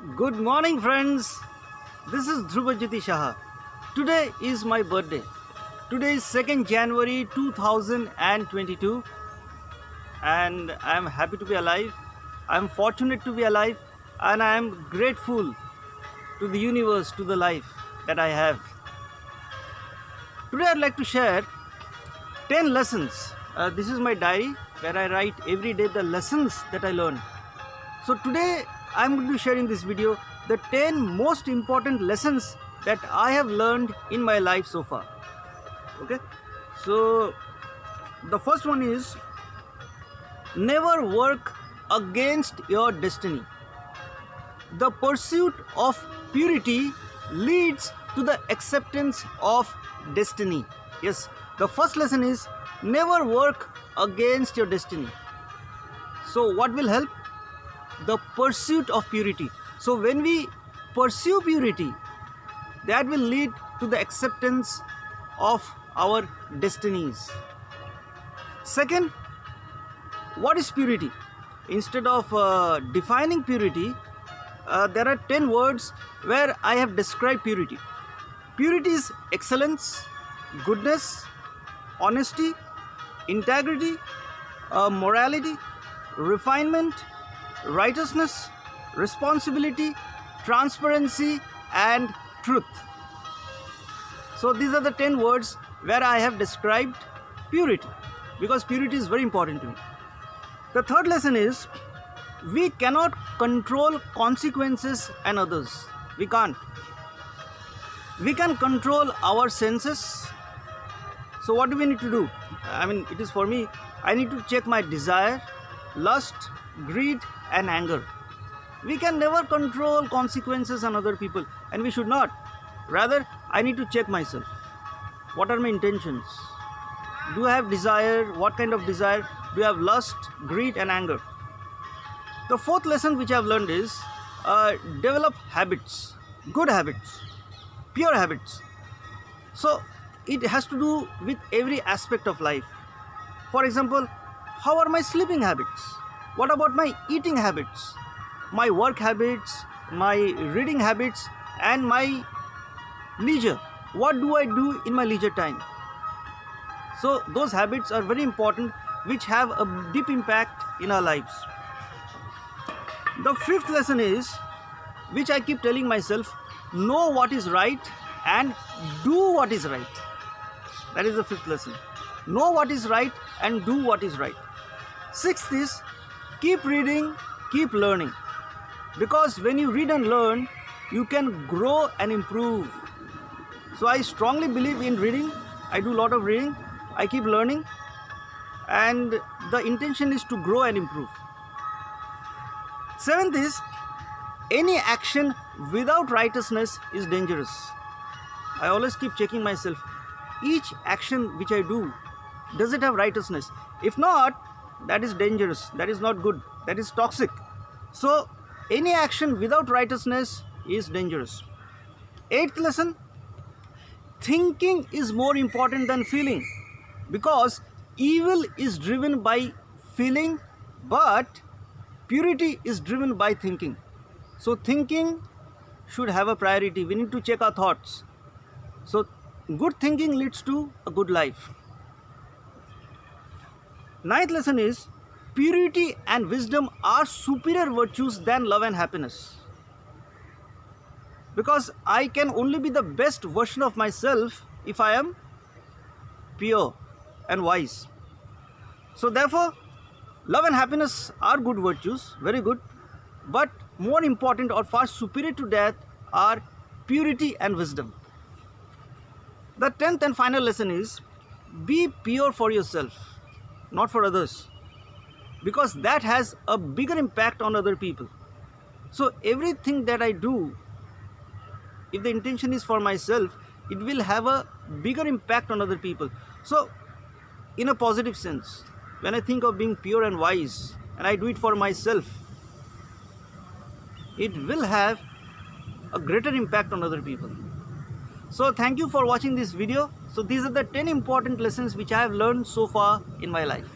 Good morning, friends. This is Dhrubajyoti Shah. Today is my birthday. Today is 2nd January 2022, and I am happy to be alive. I am fortunate to be alive, and I am grateful to the universe, to the life that I have. Today, I'd like to share 10 lessons. This is my diary where I write every day the lessons that I learn. So today I'm going to share in this video the 10 most important lessons that I have learned in my life so far. Okay, so the first one is never work against your destiny. The pursuit of purity leads to the acceptance of destiny. Yes, the first lesson is never work against your destiny. So what will help? The pursuit of purity. So when we pursue purity, that will lead to the acceptance of our destinies. Second, what is purity? Instead of defining purity, there are 10 words where I have described purity. Purity is excellence, goodness, honesty, integrity, morality, refinement, righteousness, responsibility, transparency, and truth. So these are the 10 words where I have described purity, because purity is very important to me. The third lesson is we cannot control consequences and others. We can't. We can control our senses. So what do we need to do? It is for me, I need to check my desire, lust, greed, and anger. We can never control consequences on other people, and we should not. Rather, I need to check myself. What are my intentions? Do I have desire? What kind of desire? Do I have lust, greed, and anger? The fourth lesson which I have learned is develop habits, good habits, pure habits. So it has to do with every aspect of life. For example, how are my sleeping habits? What about my eating habits, my work habits, my reading habits, and my leisure? What do I do in my leisure time? So those habits are very important, which have a deep impact in our lives. The fifth lesson is, which I keep telling myself, know what is right and do what is right. That is the fifth lesson. Know what is right and do what is right. Sixth is, keep reading, keep learning. Because when you read and learn, you can grow and improve. So I strongly believe in reading. I do a lot of reading. I keep learning. And the intention is to grow and improve. Seventh is, any action without righteousness is dangerous. I always keep checking myself. Each action which I do, does it have righteousness? If not, that is dangerous. That is not good. That is toxic. So any action without righteousness is dangerous. Eighth lesson, thinking is more important than feeling, because evil is driven by feeling, but purity is driven by thinking. So thinking should have a priority. We need to check our thoughts. So good thinking leads to a good life. Ninth lesson is, purity and wisdom are superior virtues than love and happiness. Because I can only be the best version of myself if I am pure and wise. So therefore, love and happiness are good virtues, very good. But more important or far superior to that are purity and wisdom. The 10th and final lesson is, be pure for yourself, not for others, because that has a bigger impact on other people. So everything that I do, if the intention is for myself, it will have a bigger impact on other people. So in a positive sense, when I think of being pure and wise, and I do it for myself, it will have a greater impact on other people. So thank you for watching this video. So these are the 10 important lessons which I have learned so far in my life.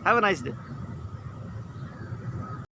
Have a nice day.